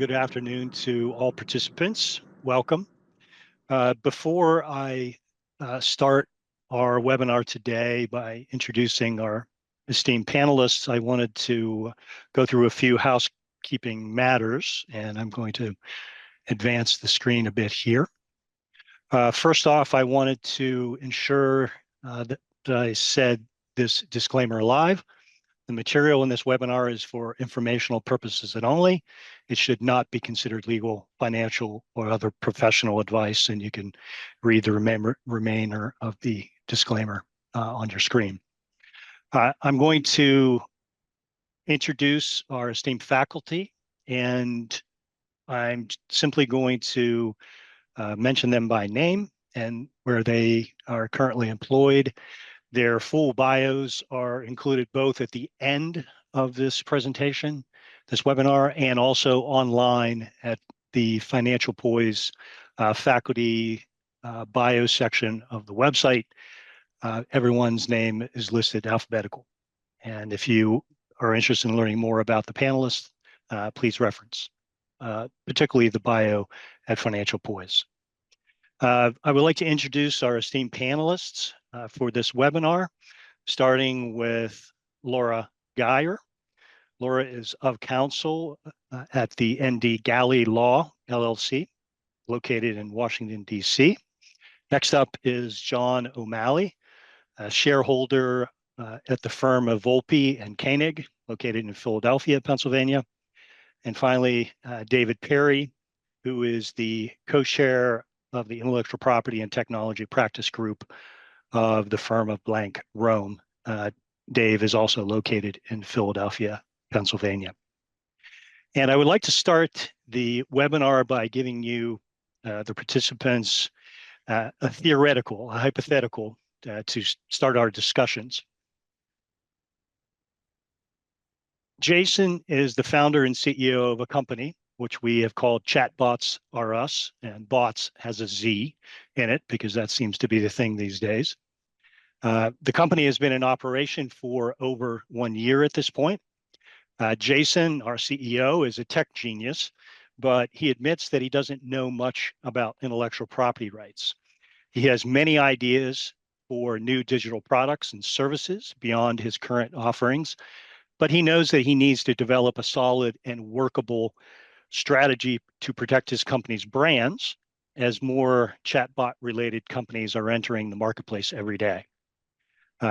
good afternoon to all participants. Welcome. Before I start our webinar today by introducing our esteemed panelists, I wanted to go through a few housekeeping matters, and I'm going to advance the screen a bit here. First off, I wanted to ensure that I said this disclaimer live. The material in this webinar is for informational purposes and only. It should not be considered legal, financial, or other professional advice, and you can read the remainder of the disclaimer on your screen. I'm going to introduce our esteemed faculty, and I'm simply going to mention them by name and where they are currently employed. Their full bios are included both at the end of this presentation, this webinar, and also online at the Financial Poise faculty bio section of the website. Everyone's name is listed alphabetical. And if you are interested in learning more about the panelists, please reference, particularly the bio at Financial Poise. I would like to introduce our esteemed panelists for this webinar, starting with Laura Geyer. Laura is of counsel at the ND Galley Law, LLC, located in Washington, D.C. Next up is John O'Malley, a shareholder at the firm of Volpe and Koenig, located in Philadelphia, Pennsylvania. And finally, David Perry, who is the co-chair of the Intellectual Property and Technology Practice Group of the firm of Blank Rome. Dave is also located in Philadelphia, Pennsylvania. And I would like to start the webinar by giving you, the participants, a hypothetical to start our discussions. Jason is the founder and CEO of a company which we have called Chatbots R Us, and bots has a Z in it because that seems to be the thing these days. The company has been in operation for over 1 year at this point. Jason, our CEO, is a tech genius, but he admits that he doesn't know much about intellectual property rights. He has many ideas for new digital products and services beyond his current offerings, but he knows that he needs to develop a solid and workable strategy to protect his company's brands as more chatbot-related companies are entering the marketplace every day.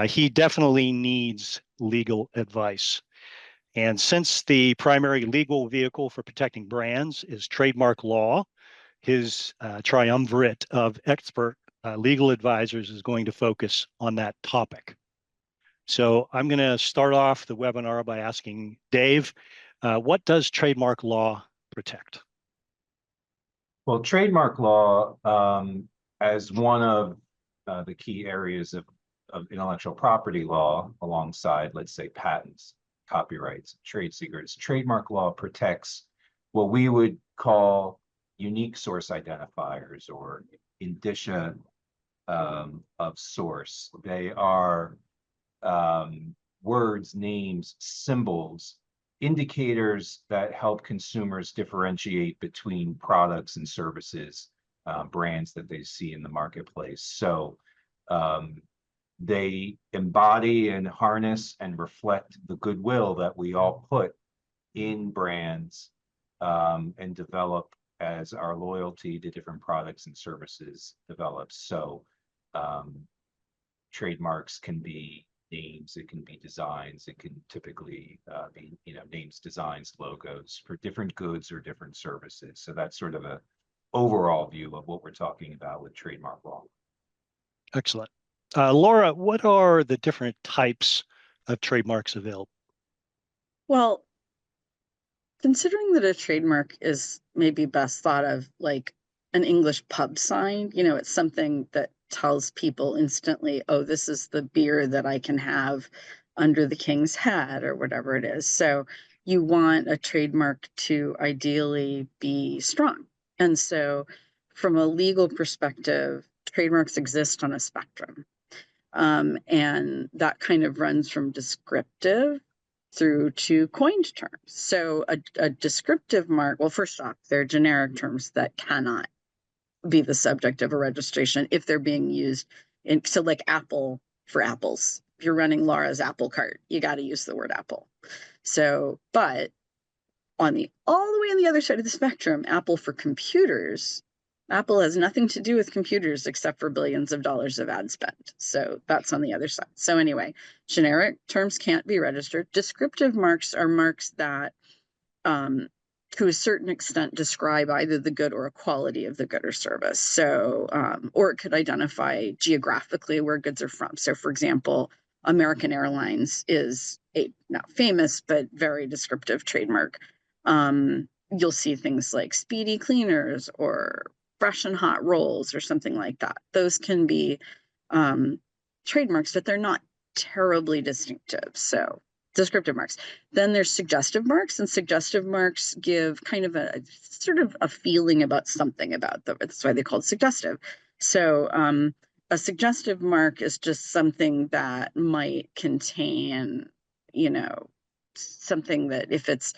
He definitely needs legal advice. And since the primary legal vehicle for protecting brands is trademark law, his triumvirate of expert legal advisors is going to focus on that topic. So I'm going to start off the webinar by asking Dave, what does trademark law protect? Well, trademark law, as one of the key areas of intellectual property law, alongside, let's say, patents, copyrights, trade secrets, trademark law protects what we would call unique source identifiers or indicia of source. They are words, names, symbols, indicators that help consumers differentiate between products and services, brands that they see in the marketplace. So they embody and harness and reflect the goodwill that we all put in brands and develop as our loyalty to different products and services develops. So trademarks can be names, it can be designs, it can typically be names, designs, logos for different goods or different services. So that's sort of a overall view of what we're talking about with trademark law. Excellent. Laura, what are the different types of trademarks available? Well, considering that a trademark is maybe best thought of like an English pub sign, it's something that tells people instantly, oh, this is the beer that I can have under the king's hat or whatever it is. So you want a trademark to ideally be strong. And so from a legal perspective, trademarks exist on a spectrum. And that kind of runs from descriptive through to coined terms. So a descriptive mark, well, first off, they're generic terms that cannot be the subject of a registration if they're being used in, so like apple for apples. If you're running Laura's apple cart, you got to use the word apple. So, but on the all the way on the other side of the spectrum, Apple for computers, Apple has nothing to do with computers except for billions of dollars of ad spend. So that's on the other side. So anyway, generic terms can't be registered. Descriptive marks are marks that to a certain extent describe either the good or a quality of the good or service. So, or it could identify geographically where goods are from. So for example, American Airlines is a not famous, but very descriptive trademark. You'll see things like speedy cleaners or fresh and hot rolls or something like that. Those can be trademarks, but they're not terribly distinctive. So descriptive marks. Then there's suggestive marks, and suggestive marks give kind of a sort of a feeling about something about them. That's why they're called suggestive. So a suggestive mark is just something that might contain, you know, something that if it's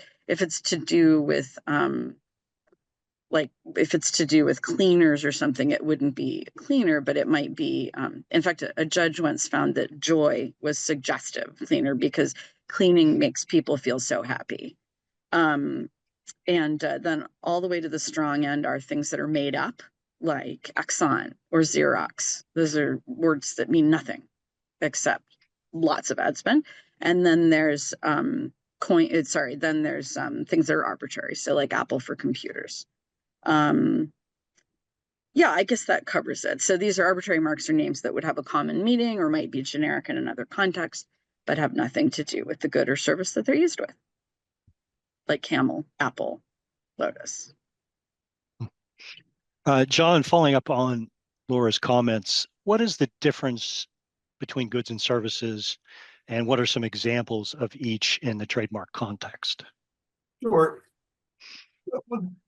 to do with like if it's to do with cleaners or something, it wouldn't be cleaner, but it might be, in fact, a judge once found that joy was suggestive cleaner because cleaning makes people feel so happy. And then all the way to the strong end are things that are made up, like Exxon or Xerox. Those are words that mean nothing except lots of ad spend. And then there's then there's things that are arbitrary. So like Apple for computers. Yeah, I guess that covers it. So these are arbitrary marks or names that would have a common meaning or might be generic in another context, but have nothing to do with the good or service that they're used with. Like camel, apple, lotus. John, following up on Laura's comments, what is the difference between goods and services, and what are some examples of each in the trademark context? Sure.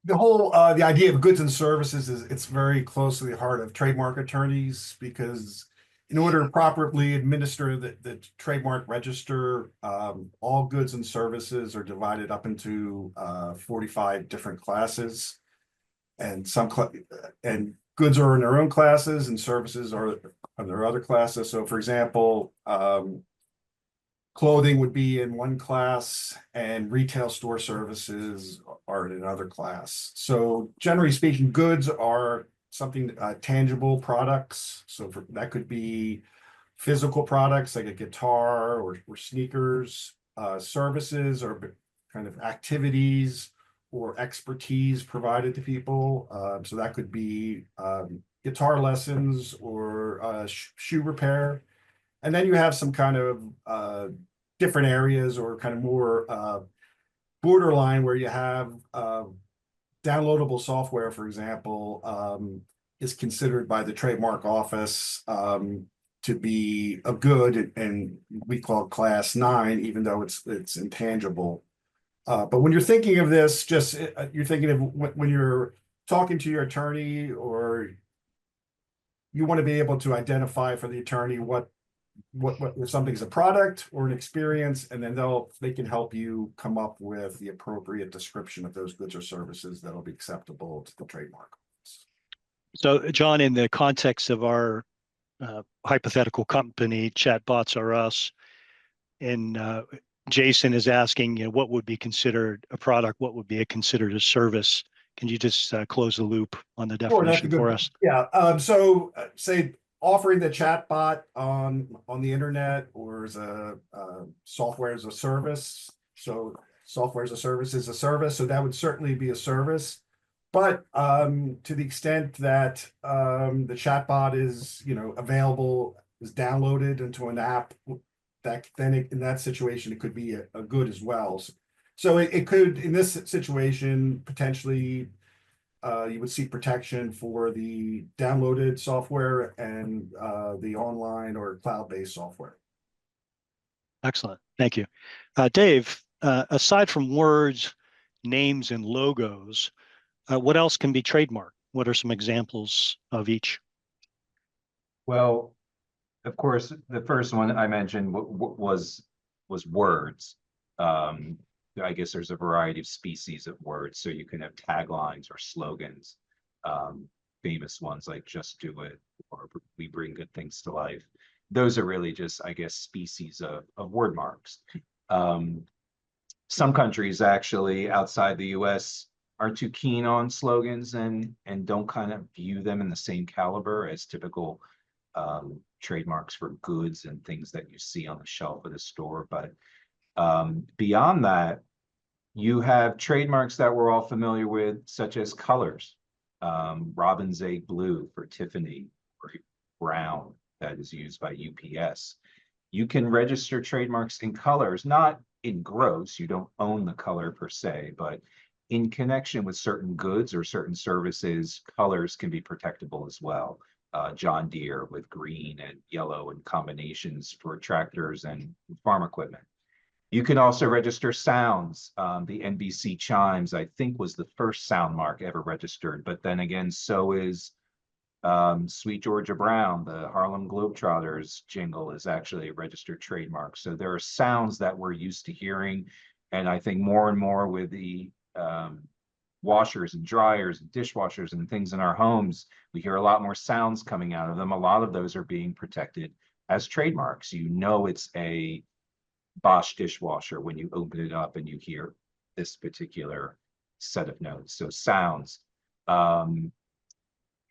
The whole the idea of goods and services is it's very close to the heart of trademark attorneys, because in order to properly administer the trademark register, all goods and services are divided up into 45 different classes, and and goods are in their own classes and services are in their other classes. So for example, clothing would be in one class and retail store services are in another class. So generally speaking, goods are something tangible products. So that could be physical products like a guitar or sneakers. Services are kind of activities or expertise provided to people. So that could be guitar lessons or shoe repair. And then you have some kind of different areas or kind of more borderline where you have downloadable software, for example, is considered by the trademark office to be a good, and we call it class 9, even though it's intangible. But when you're thinking of this, just you're thinking of when you're talking to your attorney, or you want to be able to identify for the attorney what if something's a product or an experience, and then they can help you come up with the appropriate description of those goods or services that'll be acceptable to the trademark office. So, John, in the context of our hypothetical company, Chatbots R Us, and Jason is asking, what would be considered a product, what would be considered a service? Can you just close the loop on the definition for us? Yeah. So say offering the chatbot on the internet, or as a software as a service. So software as a service is a service. So that would certainly be a service. But to the extent that the chatbot is, available, is downloaded into an app, in that situation, it could be a good as well. So it could, in this situation, potentially you would seek protection for the downloaded software and the online or cloud-based software. Excellent. Thank you. Dave, aside from words, names, and logos, what else can be trademarked? What are some examples of each? Well, of course, the first one I mentioned was words. I guess there's a variety of species of words, so you can have taglines or slogans. Famous ones like "Just Do It" or "We Bring Good Things to Life." Those are really just, I guess, species of word marks. Some countries actually outside the US aren't too keen on slogans and don't kind of view them in the same caliber as typical trademarks for goods and things that you see on the shelf of the store. But beyond that, you have trademarks that we're all familiar with, such as colors. Robin's Egg Blue for Tiffany, or brown that is used by UPS. You can register trademarks in colors, not in gross, you don't own the color per se, but in connection with certain goods or certain services, colors can be protectable as well. John Deere with green and yellow and combinations for tractors and farm equipment. You can also register sounds. The NBC chimes, I think, was the first sound mark ever registered, but then again, so is Sweet Georgia Brown. The Harlem Globetrotters jingle is actually a registered trademark. So there are sounds that we're used to hearing, and I think more and more with the washers and dryers and dishwashers and things in our homes, we hear a lot more sounds coming out of them. A lot of those are being protected as trademarks. You know it's a Bosch dishwasher when you open it up and you hear this particular set of notes. So sounds,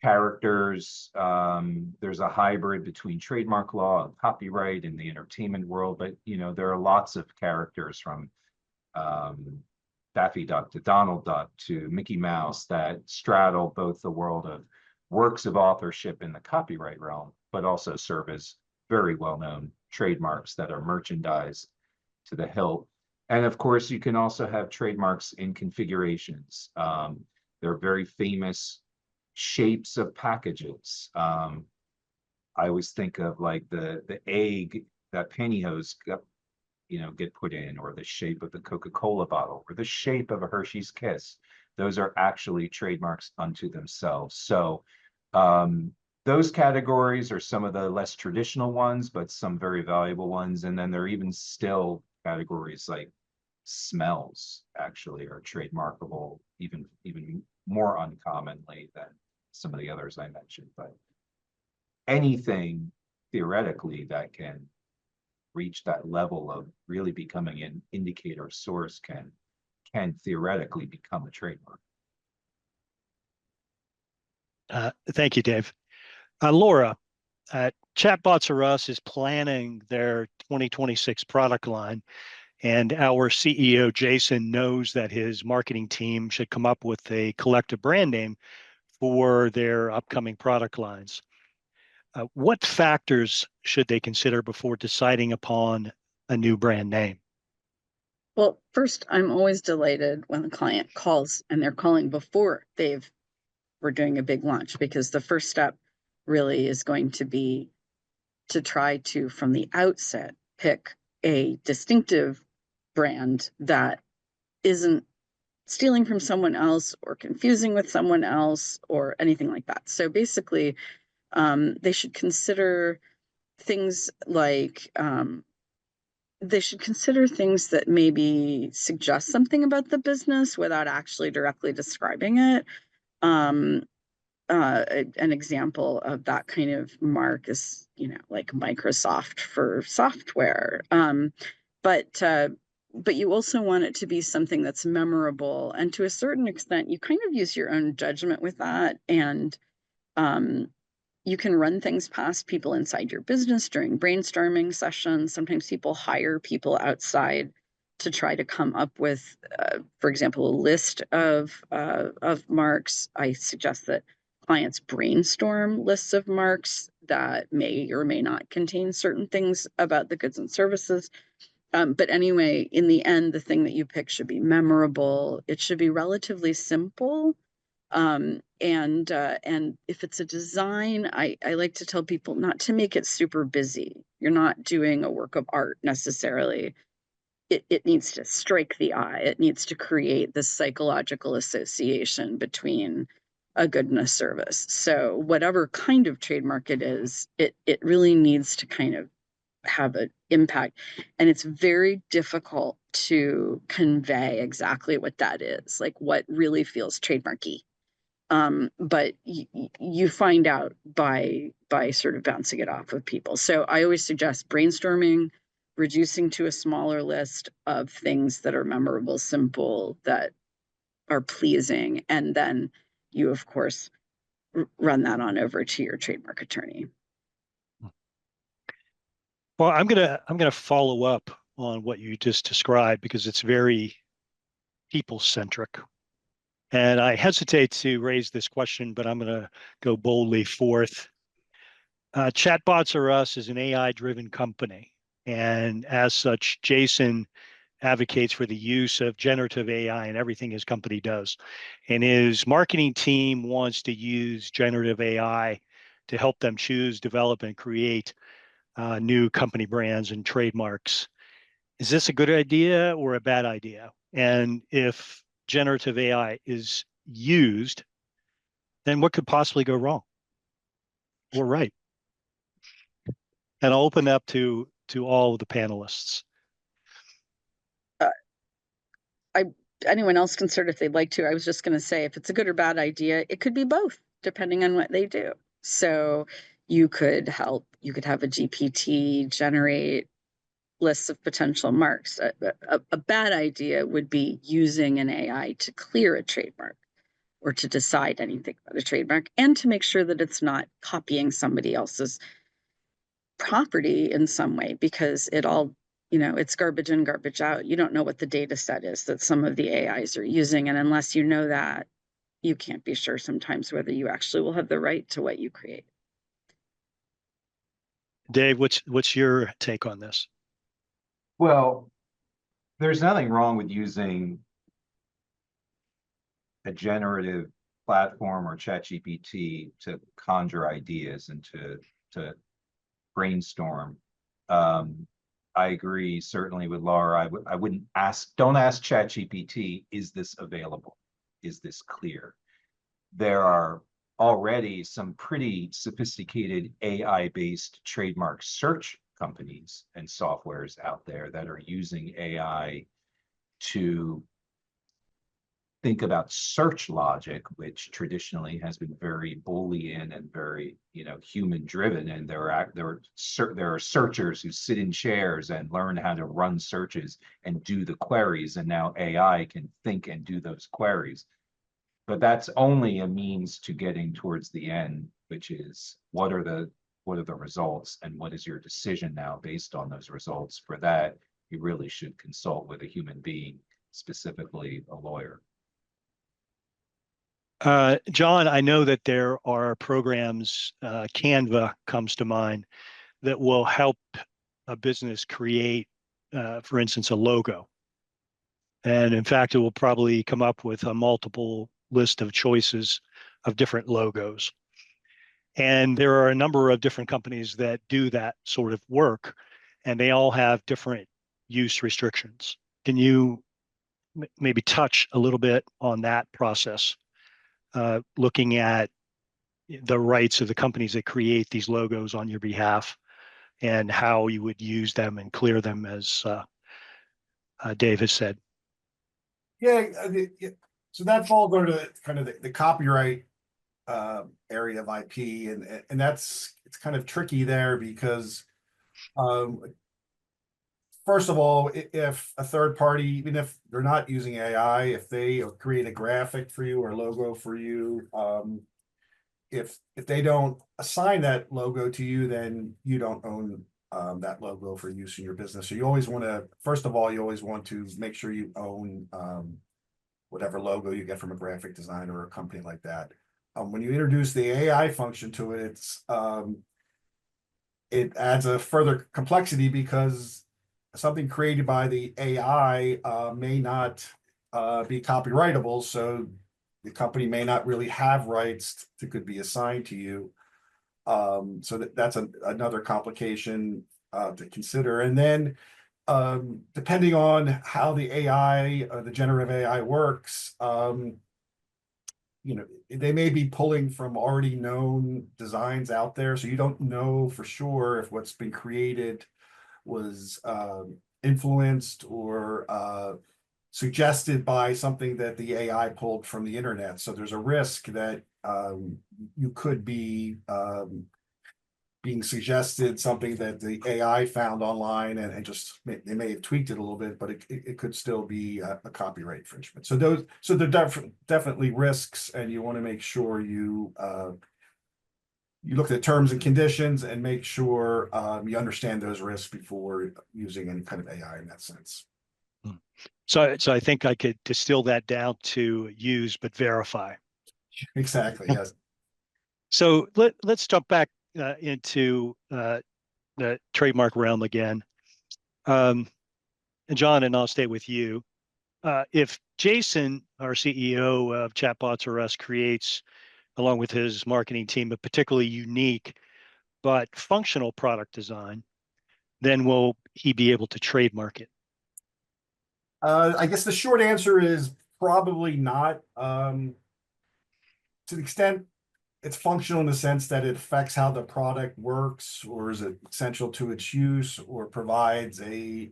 characters, there's a hybrid between trademark law and copyright in the entertainment world, but you know, there are lots of characters from Daffy Duck to Donald Duck to Mickey Mouse that straddle both the world of works of authorship in the copyright realm, but also serve as very well-known trademarks that are merchandised to the hilt. And of course, you can also have trademarks in configurations. There are very famous shapes of packages. I always think of like the egg that pantyhose get put in, or the shape of the Coca-Cola bottle, or the shape of a Hershey's Kiss. Those are actually trademarks unto themselves. So those categories are some of the less traditional ones, but some very valuable ones. And then there are even still categories like smells actually are trademarkable, even more uncommonly than some of the others I mentioned. But anything theoretically that can reach that level of really becoming an indicator source can theoretically become a trademark. Thank you, Dave. Laura, Chatbots R Us is planning their 2026 product line, and our CEO, Jason, knows that his marketing team should come up with a collective brand name for their upcoming product lines. What factors should they consider before deciding upon a new brand name? Well, first, I'm always delighted when the client calls and they're calling before we're doing a big launch, because the first step really is going to be to try to, from the outset, pick a distinctive brand that isn't stealing from someone else or confusing with someone else or anything like that. So basically, they should consider things like they should consider things that maybe suggest something about the business without actually directly describing it. An example of that kind of mark is, like Microsoft for software. But you also want it to be something that's memorable, and to a certain extent, you kind of use your own judgment with that, and you can run things past people inside your business during brainstorming sessions. Sometimes people hire people outside to try to come up with, for example, a list of marks. I suggest that clients brainstorm lists of marks that may or may not contain certain things about the goods and services. But anyway, in the end, the thing that you pick should be memorable. It should be relatively simple. And if it's a design, I like to tell people not to make it super busy. You're not doing a work of art necessarily. It needs to strike the eye. It needs to create this psychological association between a good and a service. So whatever kind of trademark it is, it really needs to kind of have an impact. And it's very difficult to convey exactly what that is, like what really feels trademarky. But you find out by sort of bouncing it off of people. So I always suggest brainstorming, reducing to a smaller list of things that are memorable, simple, that are pleasing, and then you, of course, run that on over to your trademark attorney. Well, I'm gonna follow up on what you just described because it's very people-centric. And I hesitate to raise this question, but I'm gonna go boldly forth. Chatbots R Us is an AI-driven company, and as such, Jason advocates for the use of generative AI in everything his company does. And his marketing team wants to use generative AI to help them choose, develop, and create new company brands and trademarks. Is this a good idea or a bad idea? And if generative AI is used, then what could possibly go wrong or right? And I'll open up to all of the panelists. Anyone else can start if they'd like to. I was just going to say, if it's a good or bad idea, it could be both, depending on what they do. So you could have a GPT generate lists of potential marks. A bad idea would be using an AI to clear a trademark or to decide anything about a trademark, and to make sure that it's not copying somebody else's property in some way, because it all, it's garbage in, garbage out. You don't know what the data set is that some of the AIs are using. And unless you know that, you can't be sure sometimes whether you actually will have the right to what you create. Dave, what's your take on this? Well, there's nothing wrong with using a generative platform or ChatGPT to conjure ideas and to brainstorm. I agree certainly with Laura. Don't ask ChatGPT, is this available? Is this clear? There are already some pretty sophisticated AI-based trademark search companies and softwares out there that are using AI to think about search logic, which traditionally has been very Boolean and very, human driven. And there are searchers who sit in chairs and learn how to run searches and do the queries. And now AI can think and do those queries. But that's only a means to getting towards the end, which is what are the results and what is your decision now based on those results? For that, you really should consult with a human being, specifically a lawyer. John, I know that there are programs, Canva comes to mind, that will help a business create, for instance, a logo. And in fact, it will probably come up with a multiple list of choices of different logos. And there are a number of different companies that do that sort of work, and they all have different use restrictions. Can you maybe touch a little bit on that process? Looking at the rights of the companies that create these logos on your behalf and how you would use them and clear them, as Dave has said. Yeah, so that falls under kind of the copyright area of IP, and it's kind of tricky there because first of all, if a third party, even if they're not using AI, if they create a graphic for you or logo for you, if they don't assign that logo to you, then you don't own that logo for use in your business. So you always want to, first of all, you always want to make sure you own whatever logo you get from a graphic designer or a company like that. When you introduce the AI function to it, it adds a further complexity because something created by the AI may not be copyrightable, so the company may not really have rights that could be assigned to you. So that's another complication to consider. And then depending on how the AI, the generative AI works, they may be pulling from already known designs out there, so you don't know for sure if what's been created was influenced or suggested by something that the AI pulled from the internet. So there's a risk that you could be being suggested something that the AI found online and just they may have tweaked it a little bit, but it could still be a copyright infringement. So there definitely risks, and you want to make sure you look at terms and conditions and make sure you understand those risks before using any kind of AI in that sense. So I think I could distill that down to use but verify. Exactly, yes. So let's jump back into the trademark realm again. And John, and I'll stay with you. If Jason, our CEO of Chatbots R Us, creates, along with his marketing team, a particularly unique but functional product design, then will he be able to trademark it? I guess the short answer is probably not. To the extent it's functional in the sense that it affects how the product works, or is it essential to its use, or provides a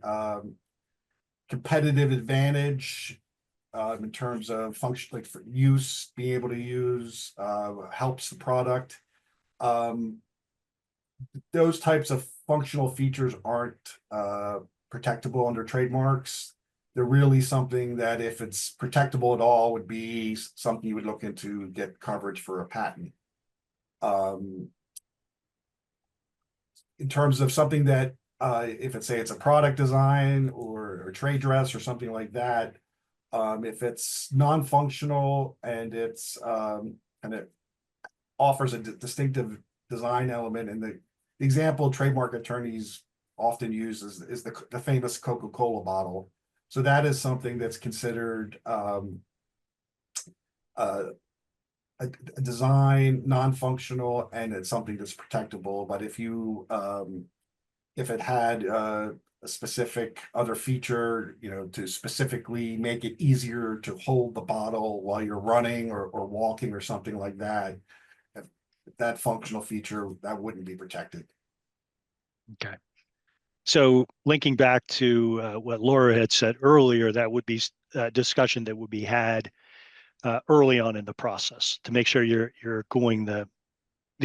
competitive advantage in terms of function, like for use, being able to use, helps the product. Those types of functional features aren't protectable under trademarks. They're really something that, if it's protectable at all, would be something you would look into get coverage for a patent. In terms of something that, if it's a product design or trade dress or something like that, if it's non-functional and it's and it offers a distinctive design element, and the example trademark attorneys often use is the famous Coca-Cola bottle. So that is something that's considered a design, non-functional, and it's something that's protectable. But if you if it had a specific other feature, to specifically make it easier to hold the bottle while you're running or walking or something like that, if that functional feature, that wouldn't be protected. Okay. So linking back to what Laura had said earlier, that would be a discussion that would be had early on in the process to make sure you're going the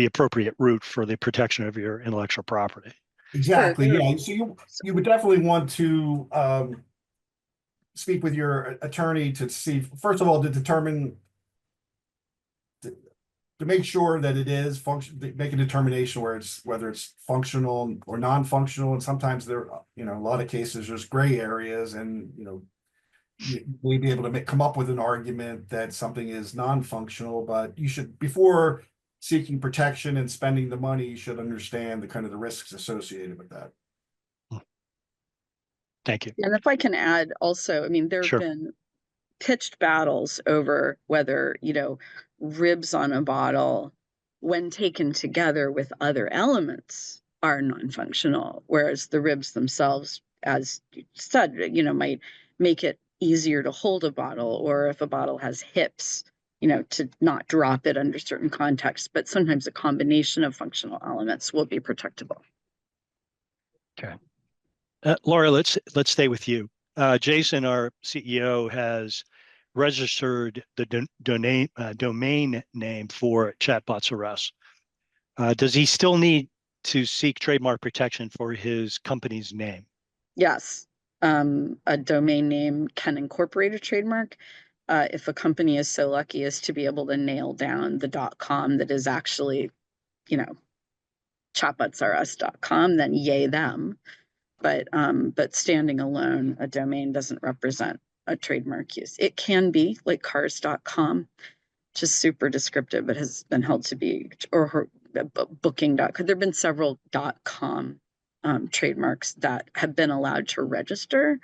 appropriate route for the protection of your intellectual property. Exactly. Sure. Yeah. So you would definitely want to speak with your attorney to see, first of all, to determine, to make sure that it is function, make a determination whether it's functional or non-functional. And sometimes there, a lot of cases, there's gray areas, and you may be able to come up with an argument that something is non-functional, but you should, before seeking protection and spending the money, you should understand the risks associated with that. Thank you. And if I can add also, I mean, there have Sure. been pitched battles over whether, ribs on a bottle, when taken together with other elements, are non-functional, whereas the ribs themselves, as you said, might make it easier to hold a bottle, or if a bottle has hips, to not drop it under certain contexts. But sometimes a combination of functional elements will be protectable. Okay. Laura, let's stay with you. Jason, our CEO, has registered the domain name for Chatbots R Us. Does he still need to seek trademark protection for his company's name? Yes, a domain name can incorporate a trademark. If a company is so lucky as to be able to nail down the .com that is actually, chatbotsrus.com, then yay them. But standing alone, a domain doesn't represent a trademark use. It can be like cars.com, just super descriptive, but has been held to be, or booking.com. There have been several .com trademarks that have been allowed to register,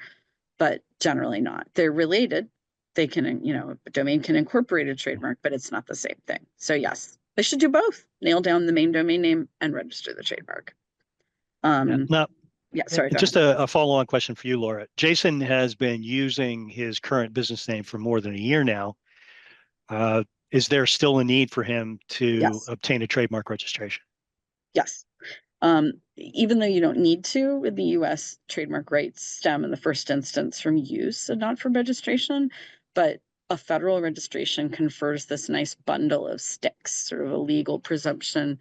but generally not. They're related. They can, a domain can incorporate a trademark, but it's not the same thing. So yes, they should do both. Nail down the main domain name and register the trademark. Now, Yeah, sorry. Just a follow-on question for you, Laura. Jason has been using his current business name for more than a year now. Is there still a need for him to Yes. obtain a trademark registration? Yes. Even though you don't need to, in the US, trademark rights stem in the first instance from use and not from registration, but a federal registration confers this nice bundle of sticks, sort of a legal presumptions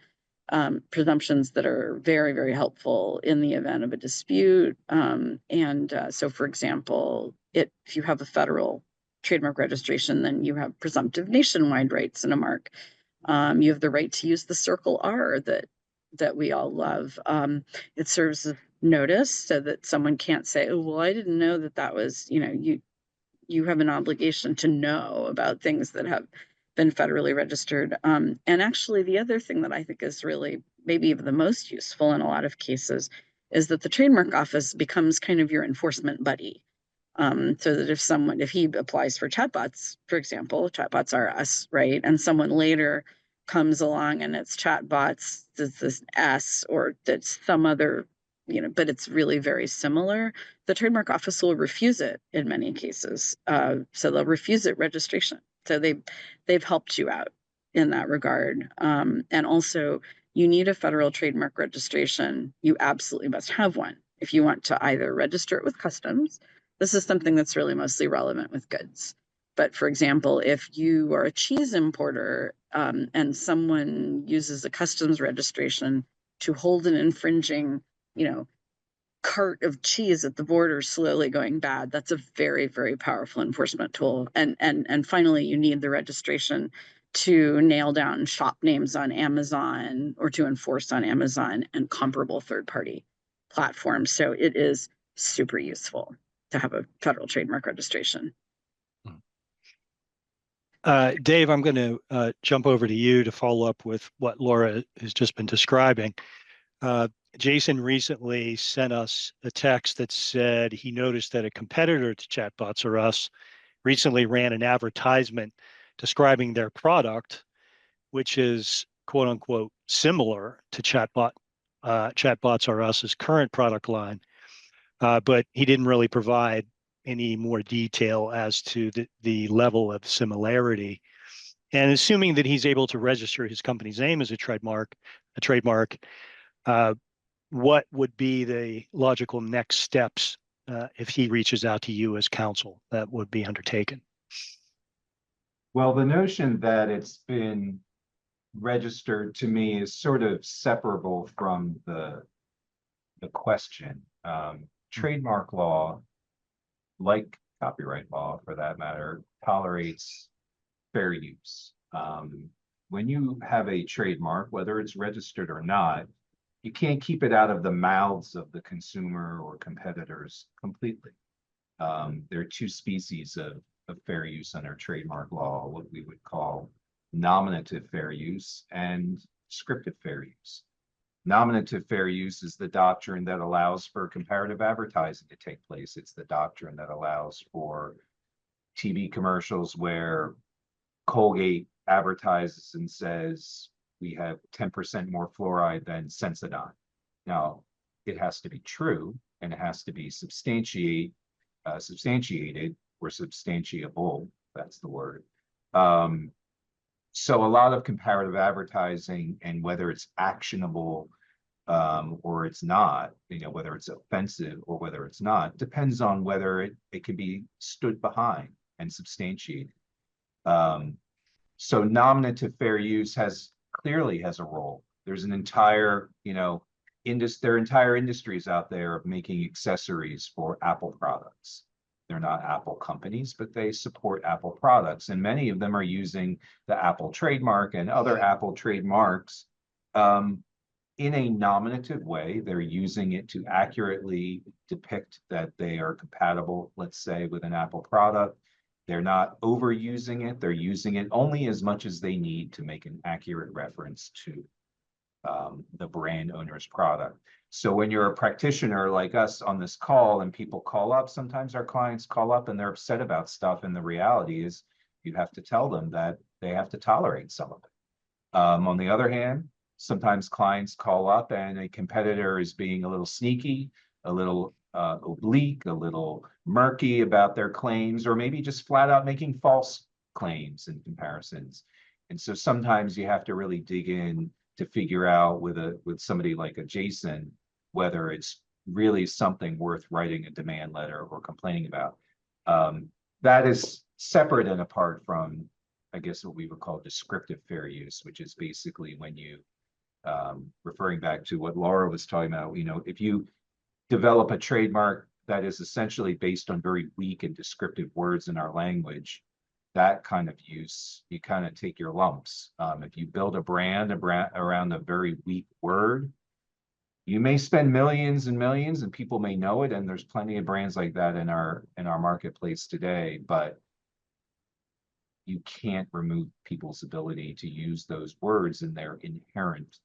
that are very, very helpful in the event of a dispute. So, for example, if you have a federal trademark registration, then you have presumptive nationwide rights in a mark. You have the right to use the circle R that we all love. It serves as notice so that someone can't say, "Oh, well, I didn't know that was," you have an obligation to know about things that have been federally registered. And actually, the other thing that I think is really maybe even the most useful in a lot of cases is that the trademark office becomes kind of your enforcement buddy. So that if he applies for chatbots, for example, chatbots are us, right? And someone later comes along and it's chatbots, that's this S or that's some other, but it's really very similar. The trademark office will refuse it in many cases. So they'll refuse it registration. So they've helped you out in that regard. And also you need a federal trademark registration. You absolutely must have one if you want to either register it with customs. This is something that's really mostly relevant with goods. But for example, if you are a cheese importer and someone uses a customs registration to hold an infringing, cart of cheese at the border slowly going bad, that's a very, very powerful enforcement tool. And finally, you need the registration to nail down shop names on Amazon or to enforce on Amazon and comparable third-party platforms. So it is super useful to have a federal trademark registration. Dave, I'm going to jump over to you to follow up with what Laura has just been describing. Jason recently sent us a text that said he noticed that a competitor to Chatbots R Us recently ran an advertisement describing their product, which is quote unquote similar to Chatbots R Us's current product line, but he didn't really provide any more detail as to the level of similarity. And assuming that he's able to register his company's name as a trademark, what would be the logical next steps if he reaches out to you as counsel that would be undertaken? Well, the notion that it's been registered to me is sort of separable from the question. Trademark law, like copyright law for that matter, tolerates fair use. When you have a trademark, whether it's registered or not, you can't keep it out of the mouths of the consumer or competitors completely. There are two species of fair use under trademark law, what we would call nominative fair use and descriptive fair use. Nominative fair use is the doctrine that allows for comparative advertising to take place. It's the doctrine that allows for TV commercials where Colgate advertises and says, we have 10% more fluoride than Sensodyne. Now, it has to be true and it has to be substantiated or substantiable, that's the word. So a lot of comparative advertising, and whether it's actionable or it's not, whether it's offensive or whether it's not, depends on whether it can be stood behind and substantiated. So nominative fair use clearly has a role. There's an entire, there are entire industries out there of making accessories for Apple products. They're not Apple companies, but they support Apple products. And many of them are using the Apple trademark and other Apple trademarks in a nominative way. They're using it to accurately depict that they are compatible, let's say, with an Apple product. They're not overusing it. They're using it only as much as they need to make an accurate reference to the brand owner's product. So when you're a practitioner like us on this call and people call up, sometimes our clients call up and they're upset about stuff. And the reality is you have to tell them that they have to tolerate some of it. On the other hand, sometimes clients call up and a competitor is being a little sneaky, a little oblique, a little murky about their claims, or maybe just flat out making false claims and comparisons. And so sometimes you have to really dig in to figure out with somebody like a Jason, whether it's really something worth writing a demand letter or complaining about. That is separate and apart from, I guess, what we would call descriptive fair use, which is basically when you, referring back to what Laura was talking about, if you develop a trademark that is essentially based on very weak and descriptive words in our language, that kind of use, you kind of take your lumps. If you build a brand around a very weak word, you may spend millions and millions and people may know it. And there's plenty of brands like that in our marketplace today, but you can't remove people's ability to use those words in their inherent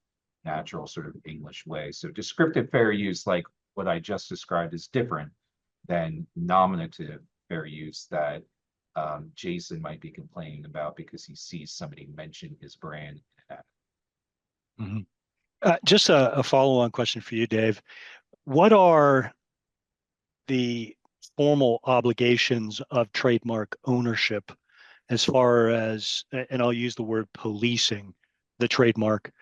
natural sort of English way. So descriptive fair use, like what I just described, is different than nominative fair use that Jason might be complaining about because he sees somebody mention his brand. Mhm. Just a follow-on question for you, Dave. What are the formal obligations of trademark ownership as far as, and I'll use the word policing the trademark?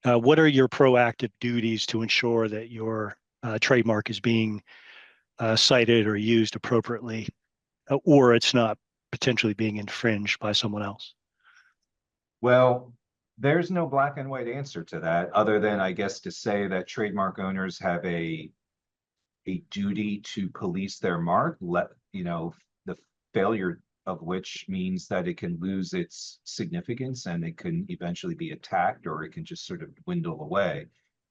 What are your proactive duties to ensure that your trademark is being cited or used appropriately, or it's not potentially being infringed by someone else? Well, there's no black and white answer to that, other than, I guess, to say that trademark owners have a duty to police their mark, the failure of which means that it can lose its significance and it can eventually be attacked, or it can just sort of dwindle away.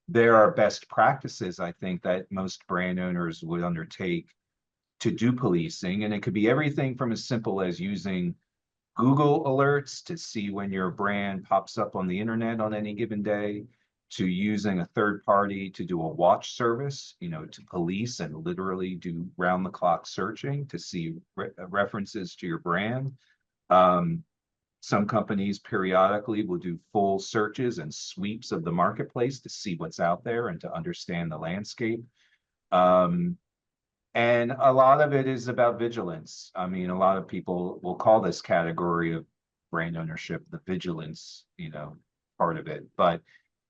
There are best practices, I think, that most brand owners would undertake to do policing, and it could be everything from as simple as using Google alerts to see when your brand pops up on the internet on any given day, to using a third party to do a watch service, to police and literally do round the clock searching to see references to your brand. Some companies periodically will do full searches and sweeps of the marketplace to see what's out there and to understand the landscape. And a lot of it is about vigilance. I mean, a lot of people will call this category of brand ownership the vigilance, part of it. But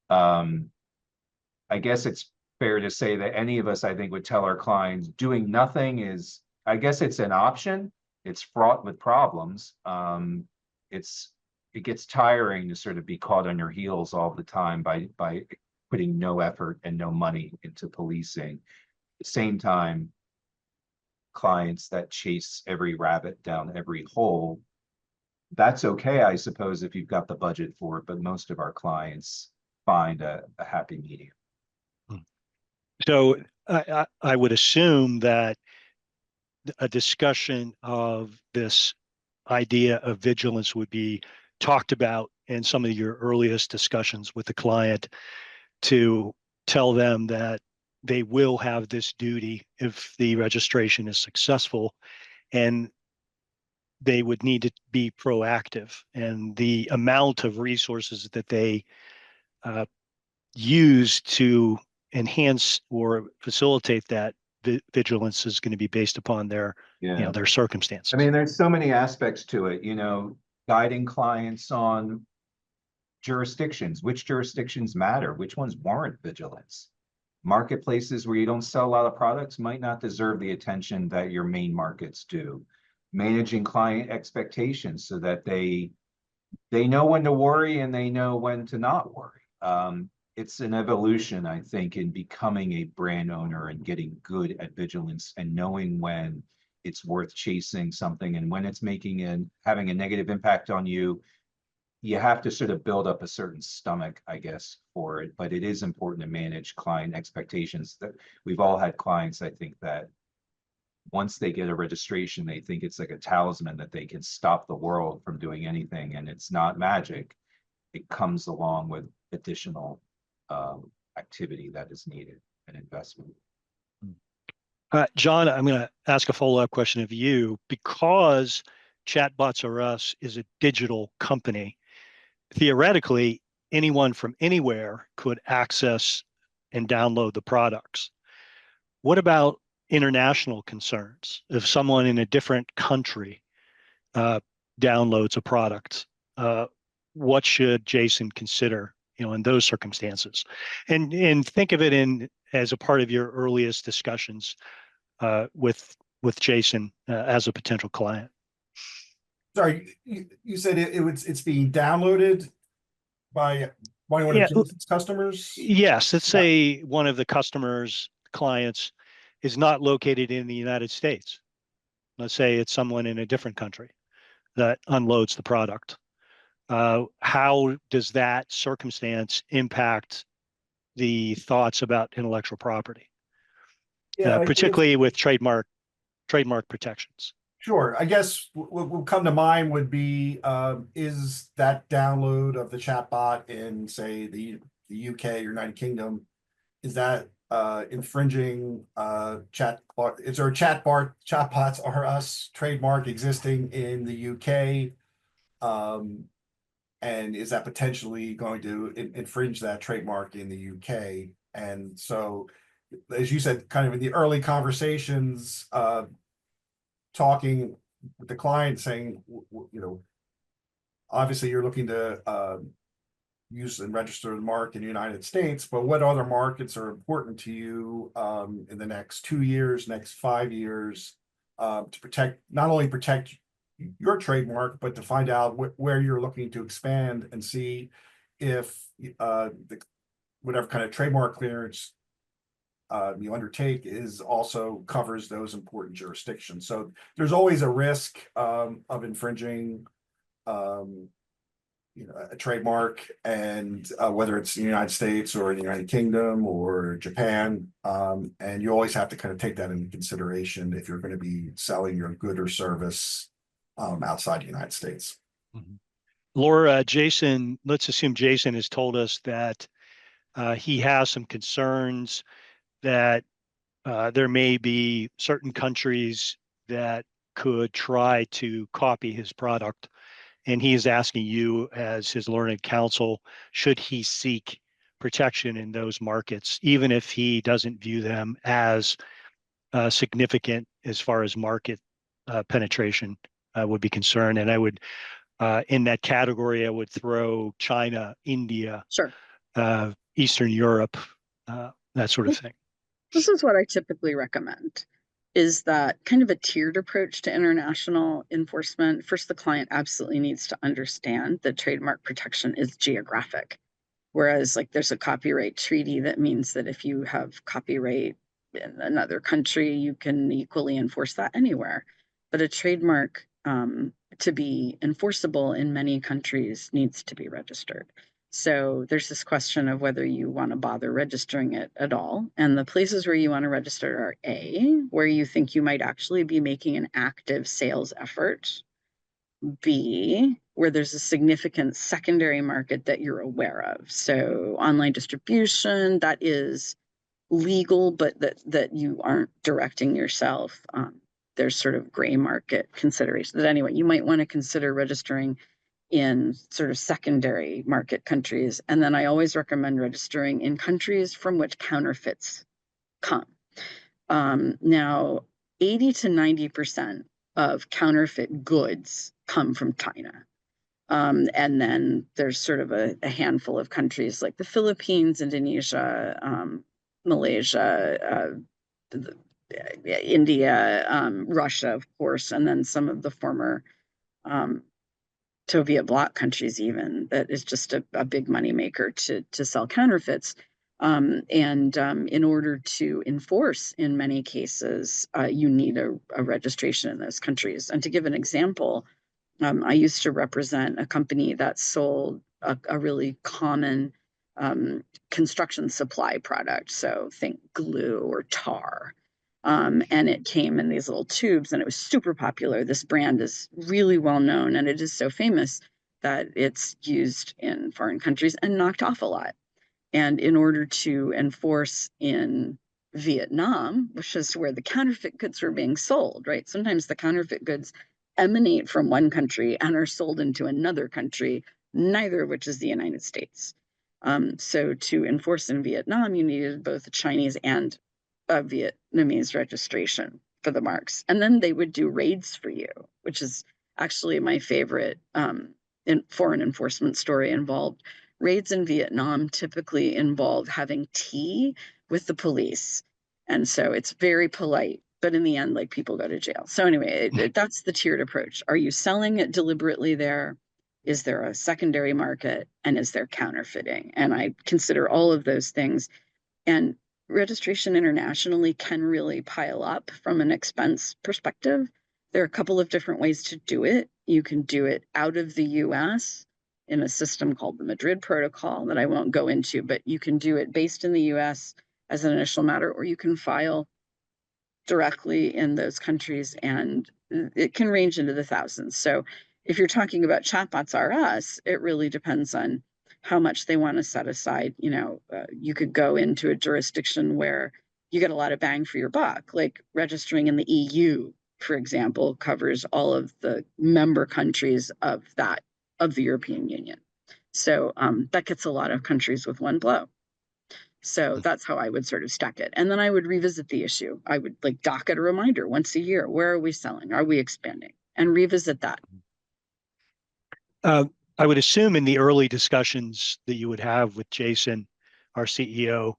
I guess it's fair to say that any of us, I think, would tell our clients doing nothing is, I guess it's an option. It's fraught with problems. It gets tiring to sort of be caught on your heels all the time by putting no effort and no money into policing. At the same time, clients that chase every rabbit down every hole, that's okay, I suppose, if you've got the budget for it, but most of our clients find a happy medium. So I would assume that a discussion of this idea of vigilance would be talked about in some of your earliest discussions with the client, to tell them that they will have this duty if the registration is successful, and they would need to be proactive, and the amount of resources that they use to enhance or facilitate that vigilance is going to be based upon their their circumstances. I mean, there's so many aspects to it, guiding clients on jurisdictions, which jurisdictions matter, which ones warrant vigilance. Marketplaces where you don't sell a lot of products might not deserve the attention that your main markets do. Managing client expectations so that they know when to worry and they know when to not worry. It's an evolution, I think, in becoming a brand owner and getting good at vigilance and knowing when it's worth chasing something and when it's having a negative impact on you. You have to sort of build up a certain stomach, I guess, for it, but it is important to manage client expectations. That we've all had clients, I think, that once they get a registration, they think it's like a talisman that they can stop the world from doing anything, and it's not magic. It comes along with additional activity that is needed and investment. John, I'm going to ask a follow-up question of you. Because Chatbots R Us is a digital company, theoretically, anyone from anywhere could access and download the products. What about international concerns? If someone in a different country downloads a product, what should Jason consider in those circumstances. And think of it as a part of your earliest discussions with Jason as a potential client. Sorry, you said it's being downloaded by one of Yeah. Jason's customers? Yes, let's say one of the customers' clients is not located in the United States. Let's say it's someone in a different country that unloads the product. How does that circumstance impact the thoughts about intellectual property, Yeah, I guess- particularly with trademark protections? Sure. I guess what will come to mind would be, is that download of the chatbot in, say, the UK, United Kingdom, is that infringing is there a chatbots are us trademark existing in the UK? And is that potentially going to infringe that trademark in the UK? And so, as you said, kind of in the early conversations, talking with the client, saying, obviously you're looking to use and register the mark in the United States, but what other markets are important to you in the next 2 years, next 5 years, to not only protect your trademark, but to find out where you're looking to expand and see if whatever kind of trademark clearance you undertake also covers those important jurisdictions. So there's always a risk of infringing a trademark, and whether it's in the United States or the United Kingdom or Japan, and you always have to kind of take that into consideration if you're going to be selling your good or service outside the United States. Mm-hmm. Laura, Jason, let's assume Jason has told us that he has some concerns that there may be certain countries that could try to copy his product. And he is asking you, as his learned counsel, should he seek protection in those markets, even if he doesn't view them as significant as far as market penetration would be concerned. And I would, in that category, I would throw China, India, Sure. Eastern Europe, that sort of thing. This is what I typically recommend, is that kind of a tiered approach to international enforcement. First, the client absolutely needs to understand that trademark protection is geographic. Whereas like there's a copyright treaty that means that if you have copyright in another country, you can equally enforce that anywhere. But a trademark to be enforceable in many countries needs to be registered. So there's this question of whether you want to bother registering it at all. And the places where you want to register are A, where you think you might actually be making an active sales effort. B, where there's a significant secondary market that you're aware of. So online distribution, that is legal, but that you aren't directing yourself. There's sort of gray market considerations. But anyway, you might want to consider registering in sort of secondary market countries. And then I always recommend registering in countries from which counterfeits come. Now, 80 to 90% of counterfeit goods come from China. And then there's sort of a handful of countries like the Philippines, Indonesia, Malaysia, India, Russia, of course, and then some of the former Soviet bloc countries even, that is just a big moneymaker to sell counterfeits. In order to enforce, in many cases, you need a registration in those countries. And to give an example, I used to represent a company that sold a really common construction supply product. So think glue or tar. And it came in these little tubes and it was super popular. This brand is really well known and it is so famous that it's used in foreign countries and knocked off a lot. And in order to enforce in Vietnam, which is where the counterfeit goods were being sold, right? Sometimes the counterfeit goods emanate from one country and are sold into another country, neither of which is the United States. So to enforce in Vietnam, you needed both a Chinese and a Vietnamese registration for the marks. And then they would do raids for you, which is actually my favorite foreign enforcement story, involved raids in Vietnam typically involve having tea with the police. And so it's very polite, but in the end, like people go to jail. So anyway, that's the tiered approach. Are you selling it deliberately there? Is there a secondary market? And is there counterfeiting? And I consider all of those things. And registration internationally can really pile up from an expense perspective. There are a couple of different ways to do it. You can do it out of the US in a system called the Madrid Protocol that I won't go into, but you can do it based in the US as an initial matter, or you can file directly in those countries, and it can range into the thousands. So if you're talking about Chatbots R Us, it really depends on how much they want to set aside. You could go into a jurisdiction where you get a lot of bang for your buck, like registering in the EU, for example, covers all of the member countries of the European Union. So that gets a lot of countries with one blow. So that's how I would sort of stack it. And then I would revisit the issue. I would like docket a reminder once a year. Where are we selling? Are we expanding? And revisit that. I would assume in the early discussions that you would have with Jason, our CEO,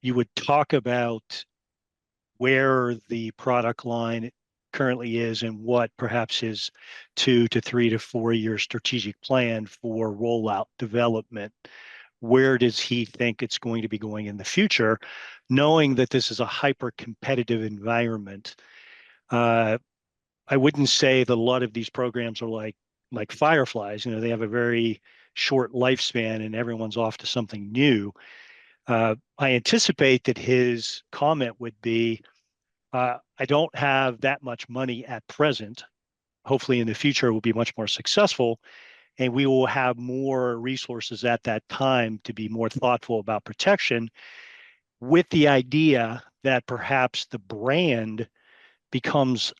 you would talk about where the product line currently is and what perhaps his 2 to 3 to 4 year strategic plan for rollout development. Where does he think it's going to be going in the future, knowing that this is a hyper competitive environment? I wouldn't say that a lot of these programs are like fireflies. They have a very short lifespan and everyone's off to something new. I anticipate that his comment would be, I don't have that much money at present. Hopefully in the future it will be much more successful, and we will have more resources at that time to be more thoughtful about protection, with the idea that perhaps the brand becomes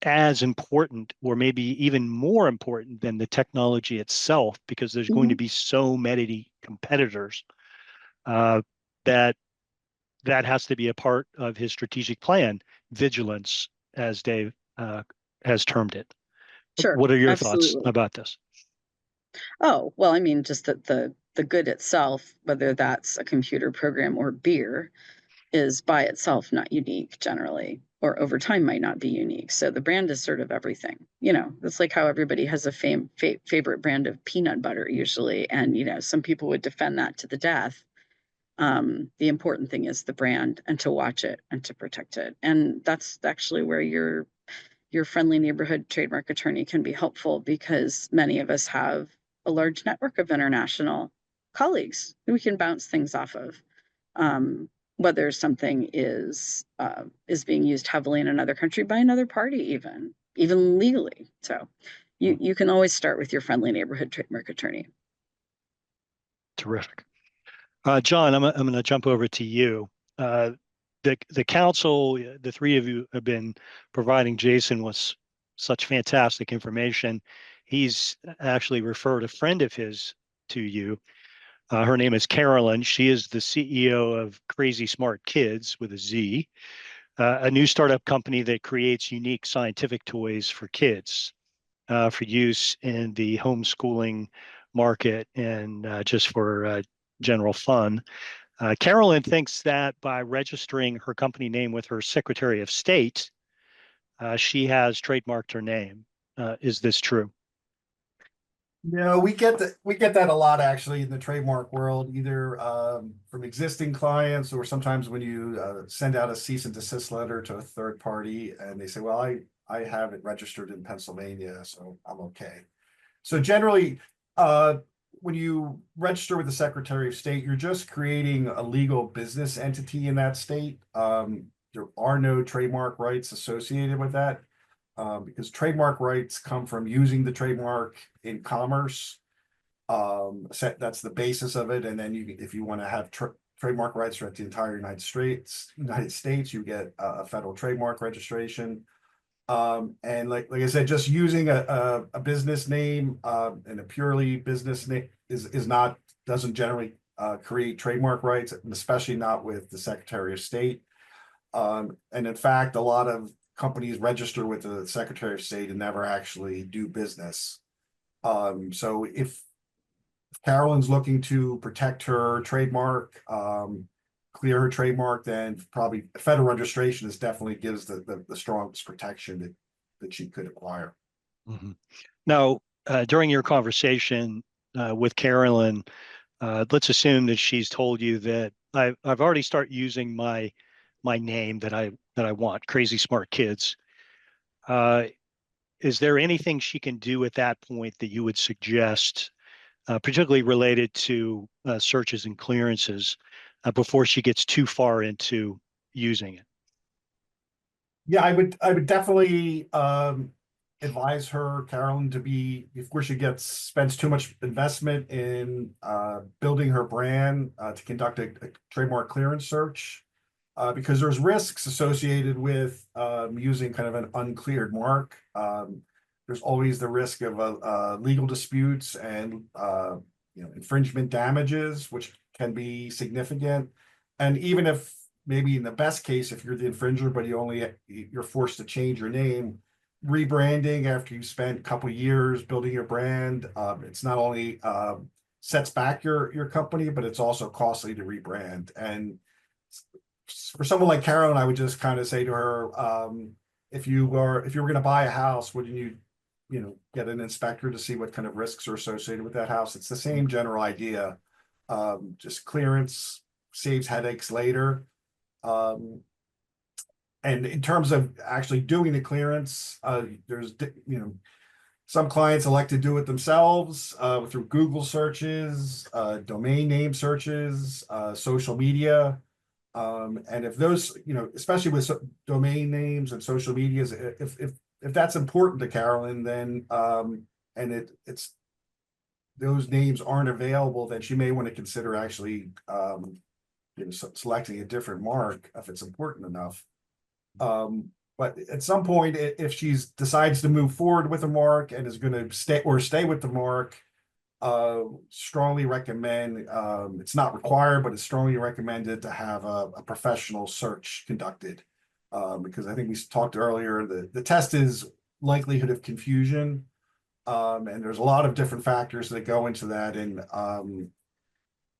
as important or maybe even more important than the technology itself, because there's going to be so many competitors that has to be a part of his strategic plan, vigilance, as Dave has termed it. Sure. What are your Absolutely. thoughts about this? Oh, well, I mean, just that the good itself, whether that's a computer program or beer, is by itself not unique generally, or over time might not be unique. So the brand is sort of everything. It's like how everybody has a favorite brand of peanut butter usually, and some people would defend that to the death. The important thing is the brand, and to watch it and to protect it. And that's actually where your friendly neighborhood trademark attorney can be helpful, because many of us have a large network of international colleagues who we can bounce things off of. Whether something is being used heavily in another country by another party, even legally. So you can always start with your friendly neighborhood trademark attorney. Terrific. John, I'm going to jump over to you. The council, the three of you have been providing Jason with such fantastic information. He's actually referred a friend of his to you. Her name is Carolyn. She is the CEO of Crazy Smart Kids with a Z, a new startup company that creates unique scientific toys for kids for use in the homeschooling market and just for general fun. Carolyn thinks that by registering her company name with her Secretary of State, she has trademarked her name. Is this true? No, we get that a lot actually in the trademark world, either from existing clients, or sometimes when you send out a cease and desist letter to a third party and they say, well, I have it registered in Pennsylvania, so I'm okay. So generally, when you register with the Secretary of State, you're just creating a legal business entity in that state. There are no trademark rights associated with that. Because trademark rights come from using the trademark in commerce. That's the basis of it. And then if you want to have trademark rights throughout the entire United States, you get a federal trademark registration. And like I said, just using a business name and a purely business name doesn't generally create trademark rights, especially not with the Secretary of State. And in fact, a lot of companies register with the Secretary of State and never actually do business. So if Carolyn's looking to protect her trademark, clear her trademark, then probably federal registration is definitely gives the strongest protection that she could acquire. Mhm. Now, during your conversation with Carolyn, let's assume that she's told you that I've already started using my name that I want, Crazy Smart Kids. Is there anything she can do at that point that you would suggest, particularly related to searches and clearances, before she gets too far into using it? Yeah, I would definitely advise her, Carolyn, to be before she spends too much investment in building her brand to conduct a trademark clearance search. Because there's risks associated with using kind of an uncleared mark. There's always the risk of legal disputes and infringement damages, which can be significant. And even if maybe in the best case, if you're the infringer, but you're forced to change your name, rebranding after you spent a couple years building your brand, it's not only sets back your company, but it's also costly to rebrand. And for someone like Carolyn, I would just kind of say to her, if you were going to buy a house, wouldn't you get an inspector to see what kind of risks are associated with that house? It's the same general idea. Just clearance saves headaches later. And in terms of actually doing the clearance, there's some clients elect to do it themselves through Google searches, domain name searches, social media. And if those, especially with domain names and social medias, if that's important to Carolyn, then and it's those names aren't available, then she may want to consider actually selecting a different mark if it's important enough. But at some point, if she decides to move forward with a mark and is going to stay with the mark, strongly recommend, it's not required, but it's strongly recommended to have a professional search conducted. Because I think we talked earlier, the test is likelihood of confusion. And there's a lot of different factors that go into that. And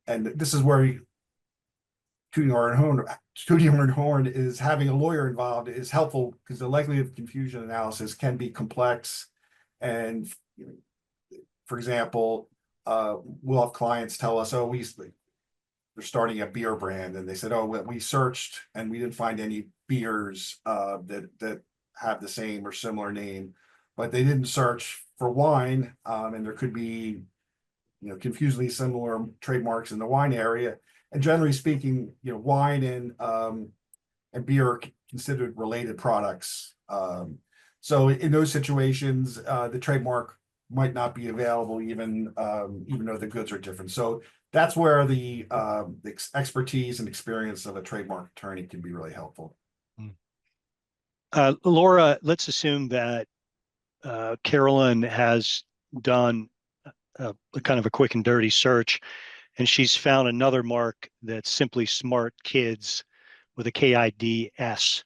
this is where tooting our own horn is having a lawyer involved is helpful, because the likelihood of confusion analysis can be complex. And for example, we'll have clients tell us, oh, they're starting a beer brand, and they said, oh, we searched and we didn't find any beers that have the same or similar name, but they didn't search for wine, and there could be confusingly similar trademarks in the wine area. And generally speaking, wine and beer are considered related products. So in those situations, the trademark might not be available, even though the goods are different. So that's where the expertise and experience of a trademark attorney can be really helpful. Laura, let's assume that Carolyn has done a kind of a quick and dirty search, and she's found another mark that's simply Smart Kids with a KIDS.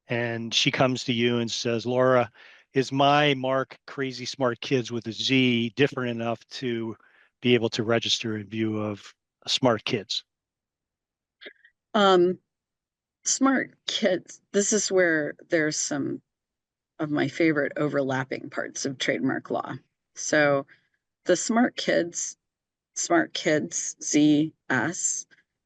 And she comes to you and says, Laura, is my mark Crazy Smart Kids with a Z different enough to be able to register in view of Smart Kids? Smart Kids, this is where there's some of my favorite overlapping parts of trademark law. So the Smart Kids ZS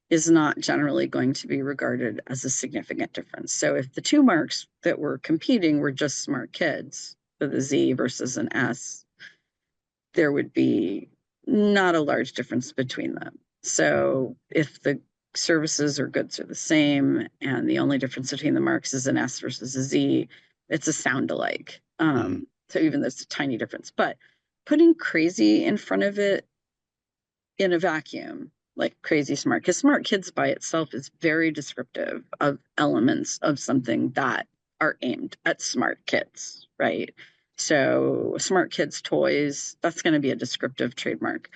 is not generally going to be regarded as a significant difference. So if the two marks that were competing were just Smart Kids with a Z versus an S, there would be not a large difference between them. So if the services or goods are the same and the only difference between the marks is an S versus a Z, it's a sound alike. So even though it's a tiny difference, but putting crazy in front of it in a vacuum, like Crazy Smart, because Smart Kids by itself is very descriptive of elements of something that are aimed at smart kids, right? So Smart Kids toys, that's going to be a descriptive trademark.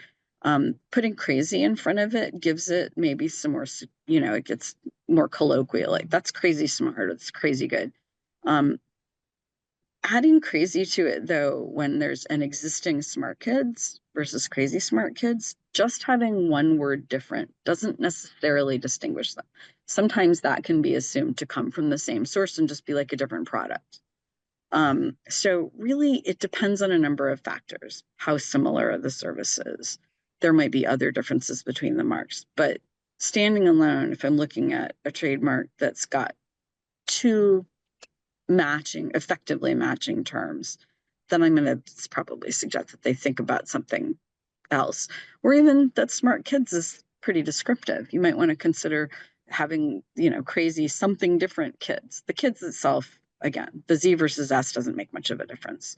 Putting crazy in front of it gives it maybe some more, it gets more colloquial, like that's crazy smart, it's crazy good. Adding crazy to it though, when there's an existing Smart Kids versus crazy smart kids, just having one word different doesn't necessarily distinguish them. Sometimes that can be assumed to come from the same source and just be like a different product. So really, it depends on a number of factors. How similar are the services? There might be other differences between the marks, but standing alone, if I'm looking at a trademark that's got two effectively matching terms, then I'm going to probably suggest that they think about something else. Or even that smart kids is pretty descriptive. You might want to consider having, crazy something different kids. The kids itself, again, the Z versus S doesn't make much of a difference.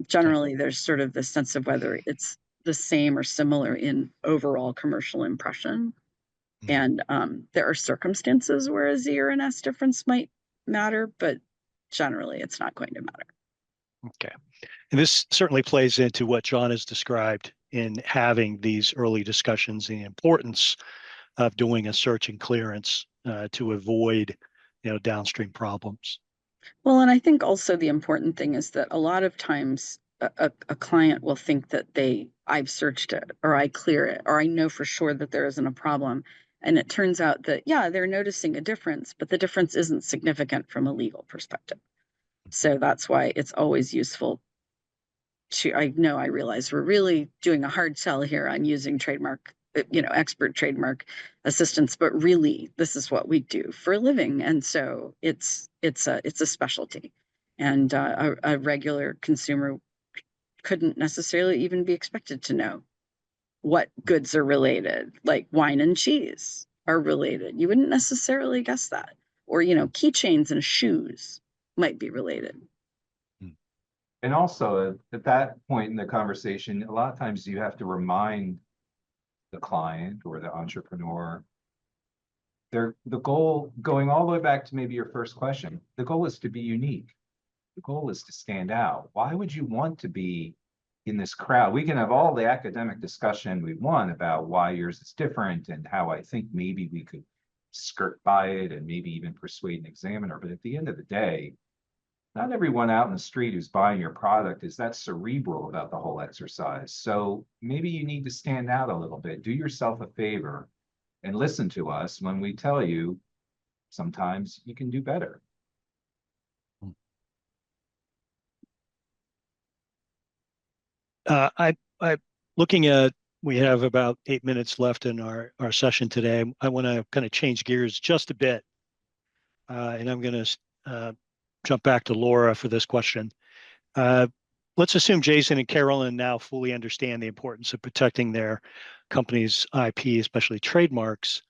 Generally, there's sort of the sense of whether it's the same or similar in overall commercial impression. And there are circumstances where a Z or an S difference might matter, but generally it's not going to matter. Okay. And this certainly plays into what John has described in having these early discussions, the importance of doing a search and clearance to avoid, downstream problems. Well, and I think also the important thing is that a lot of times a client will think that I've searched it, or I clear it, or I know for sure that there isn't a problem. And it turns out that, yeah, they're noticing a difference, but the difference isn't significant from a legal perspective. So that's why it's always useful I realize we're really doing a hard sell here on using trademark, expert trademark assistance, but really this is what we do for a living. And so it's a specialty, and a regular consumer couldn't necessarily even be expected to know what goods are related, like wine and cheese are related. You wouldn't necessarily guess that. Or, keychains and shoes might be related. And also at that point in the conversation, a lot of times you have to remind the client or the entrepreneur, the goal, going all the way back to maybe your first question, the goal is to be unique. The goal is to stand out. Why would you want to be in this crowd? We can have all the academic discussion we want about why yours is different and how I think maybe we could skirt by it and maybe even persuade an examiner. But at the end of the day, not everyone out in the street who's buying your product is that cerebral about the whole exercise. So maybe you need to stand out a little bit, do yourself a favor and listen to us when we tell you sometimes you can do better. I looking at, we have about 8 minutes left in our session today. I want to kind of change gears just a bit. And I'm going to jump back to Laura for this question. Let's assume Jason and Carolyn now fully understand the importance of protecting their company's IP, especially trademarks.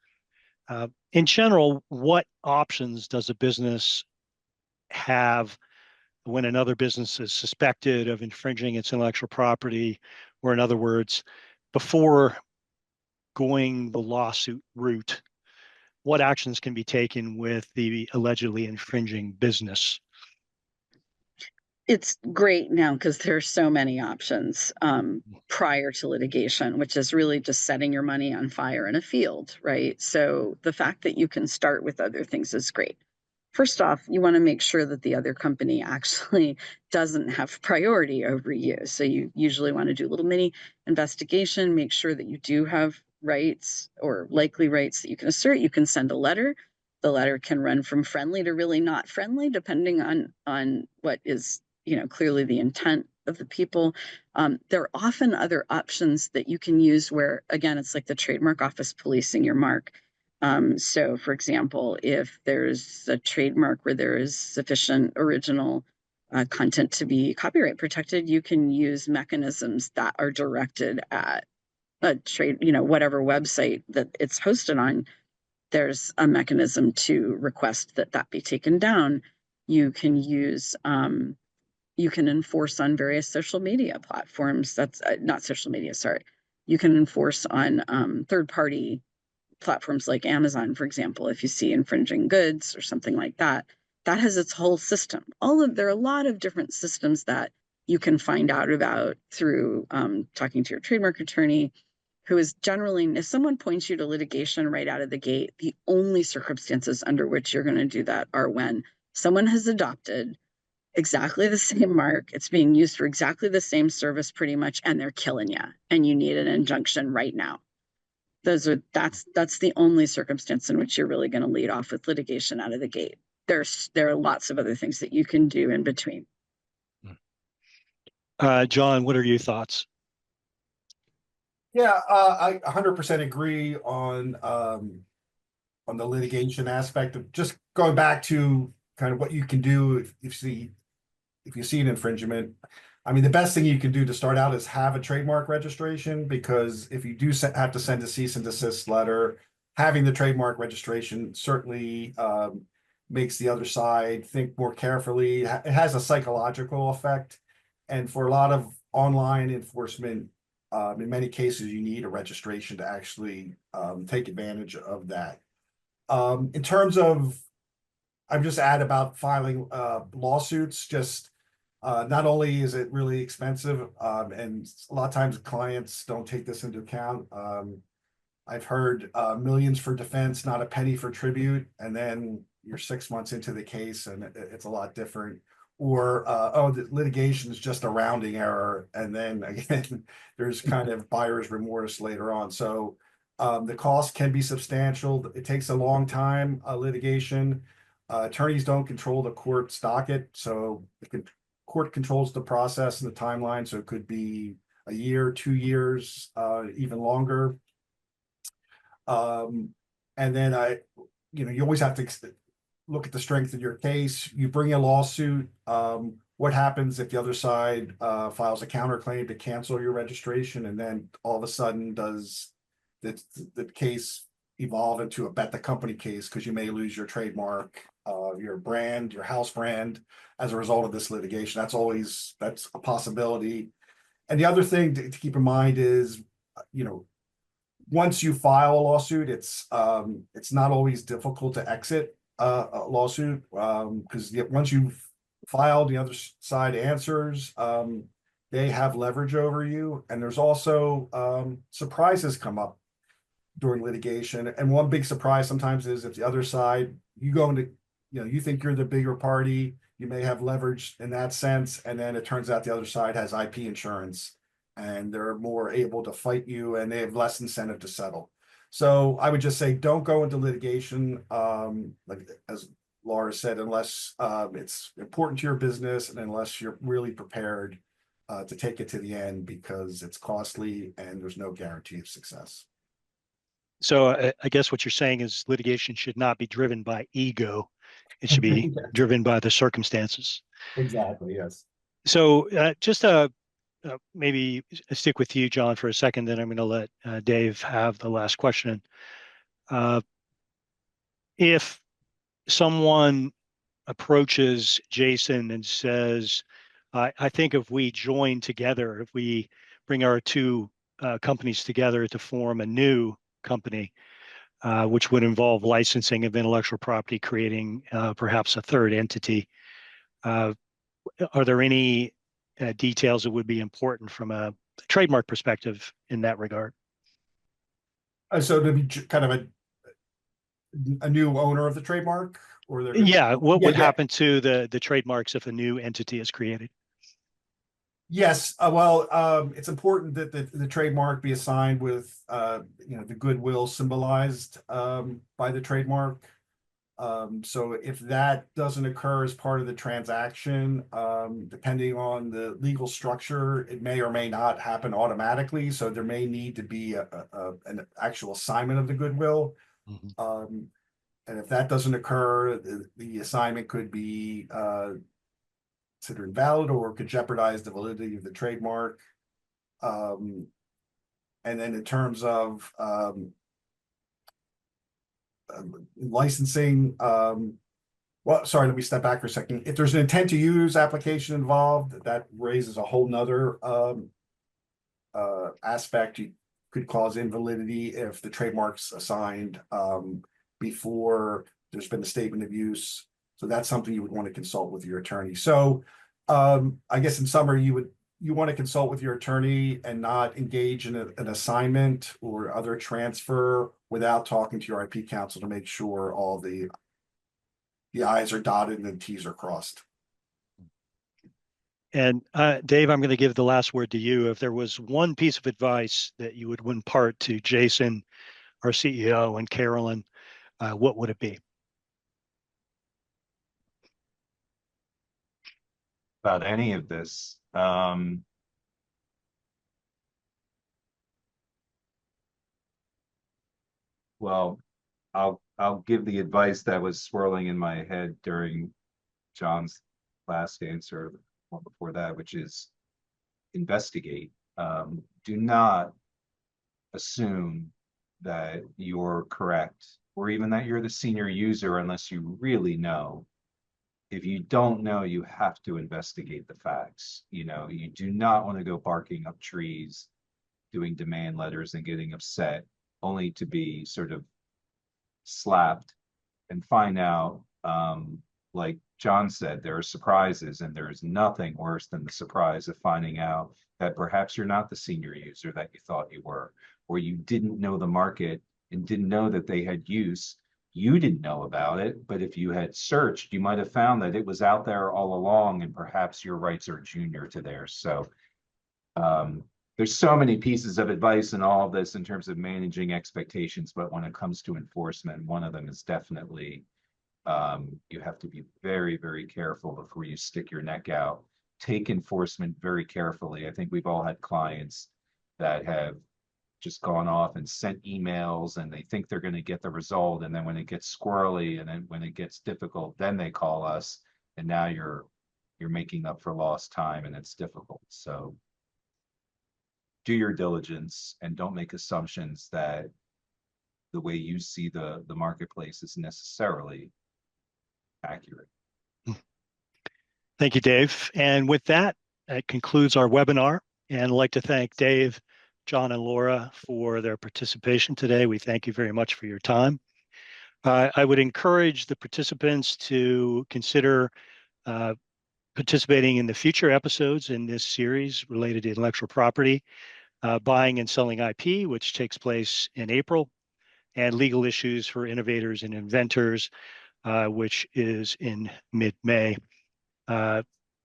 In general, what options does a business have when another business is suspected of infringing its intellectual property, or in other words, before going the lawsuit route, what actions can be taken with the allegedly infringing business? It's great now because there's so many options prior to litigation, which is really just setting your money on fire in a field, right? So the fact that you can start with other things is great. First off, you want to make sure that the other company actually doesn't have priority over you. So you usually want to do a little mini investigation, make sure that you do have rights or likely rights that you can assert. You can send a letter. The letter can run from friendly to really not friendly, depending on what is, clearly the intent of the people. There are often other options that you can use where, again, it's like the trademark office policing your mark. So for example, if there's a trademark where there is sufficient original content to be copyright protected, you can use mechanisms that are directed at a trade, whatever website that it's hosted on. There's a mechanism to request that be taken down. You can use, you can enforce on various social media platforms. That's not social media, sorry. You can enforce on third-party platforms like Amazon, for example. If you see infringing goods or something like that, that has its whole system. There are a lot of different systems that you can find out about through talking to your trademark attorney, who is generally, if someone points you to litigation right out of the gate, the only circumstances under which you're going to do that are when someone has adopted exactly the same mark. It's being used for exactly the same service pretty much, and they're killing you. And you need an injunction right now. That's the only circumstance in which you're really going to lead off with litigation out of the gate. There are lots of other things that you can do in between. John, what are your thoughts? Yeah, I 100% agree on the litigation aspect of just going back to kind of what you can do if you see an infringement. I mean, the best thing you can do to start out is have a trademark registration, because if you do have to send a cease and desist letter, having the trademark registration certainly makes the other side think more carefully. It has a psychological effect. And for a lot of online enforcement, in many cases, you need a registration to actually take advantage of that. In terms of, I've just add about filing lawsuits, just not only is it really expensive, and a lot of times clients don't take this into account. I've heard millions for defense, not a penny for tribute, and then you're 6 months into the case and it's a lot different. Or oh, the litigation is just a rounding error, and then again, there's kind of buyer's remorse later on. So the cost can be substantial. It takes a long time, litigation. Attorneys don't control the court's docket, so the court controls the process and the timeline. So it could be a year, 2 years, even longer. And then you always have to look at the strength of your case. You bring a lawsuit. What happens if the other side files a counterclaim to cancel your registration, and then all of a sudden does the case evolve into a bet the company case, because you may lose your trademark, your brand, your house brand as a result of this litigation. That's a possibility. And the other thing to keep in mind is, once you file a lawsuit, it's not always difficult to exit a lawsuit, because once you've filed, the other side answers, they have leverage over you. And there's also surprises come up during litigation. And one big surprise sometimes is if the other side, you go into, you think you're the bigger party, you may have leverage in that sense, and then it turns out the other side has IP insurance and they're more able to fight you and they have less incentive to settle. So I would just say, don't go into litigation, like as Laura said, unless it's important to your business and unless you're really prepared to take it to the end, because it's costly and there's no guarantee of success. So I guess what you're saying is litigation should not be driven by ego. It should be driven by the circumstances. Exactly, yes. So just maybe stick with you, John, for a second, then I'm going to let Dave have the last question. If someone approaches Jason and says, I think if we join together, if we bring our two companies together to form a new company, which would involve licensing of intellectual property, creating perhaps a third entity, are there any details that would be important from a trademark perspective in that regard? So to be kind of a new owner of the trademark, or yeah, what would happen to the trademarks if a new entity is created? Yes, it's important that the trademark be assigned with the goodwill symbolized by the trademark. So if that doesn't occur as part of the transaction, depending on the legal structure, it may or may not happen automatically. So there may need to be an actual assignment of the goodwill. Mm-hmm. And if that doesn't occur, the assignment could be considered invalid or could jeopardize the validity of the trademark. And then in terms of licensing, let me step back for a second. If there's an intent to use application involved, that raises a whole nother aspect. You could cause invalidity if the trademark's assigned before there's been a statement of use. So that's something you would want to consult with your attorney. So I guess in summary, you want to consult with your attorney and not engage in an assignment or other transfer without talking to your IP counsel to make sure all the I's are dotted and the T's are crossed. And Dave, I'm going to give the last word to you. If there was one piece of advice that you would impart to Jason, our CEO, and Carolyn, what would it be? About any of this. Well, I'll give the advice that was swirling in my head during John's last answer, one before that, which is investigate. Do not assume that you're correct or even that you're the senior user unless you really know. If you don't know, you have to investigate the facts. You know, you do not want to go barking up trees, doing demand letters and getting upset only to be sort of slapped and find out, like John said, there are surprises, and there's nothing worse than the surprise of finding out that perhaps you're not the senior user that you thought you were, or you didn't know the market and didn't know that they had use. You didn't know about it, but if you had searched, you might have found that it was out there all along, and perhaps your rights are junior to theirs. So there's so many pieces of advice in all of this in terms of managing expectations, but when it comes to enforcement, one of them is definitely you have to be very, very careful before you stick your neck out. Take enforcement very carefully. I think we've all had clients that have just gone off and sent emails and they think they're going to get the result. And then when it gets squirrely and then when it gets difficult, then they call us, and now you're making up for lost time, and it's difficult. So do your diligence and don't make assumptions that the way you see the marketplace is necessarily accurate. Thank you, Dave. And with that, that concludes our webinar. And I'd like to thank Dave, John, and Laura for their participation today. We thank you very much for your time. I would encourage the participants to consider participating in the future episodes in this series related to intellectual property, buying and selling IP, which takes place in April, and legal issues for innovators and inventors, which is in mid-May.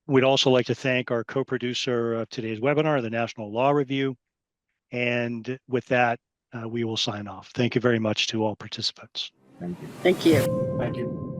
We'd also like to thank our co-producer of today's webinar, the National Law Review. And with that, we will sign off. Thank you very much to all participants. Thank you. Thank you. Thank you.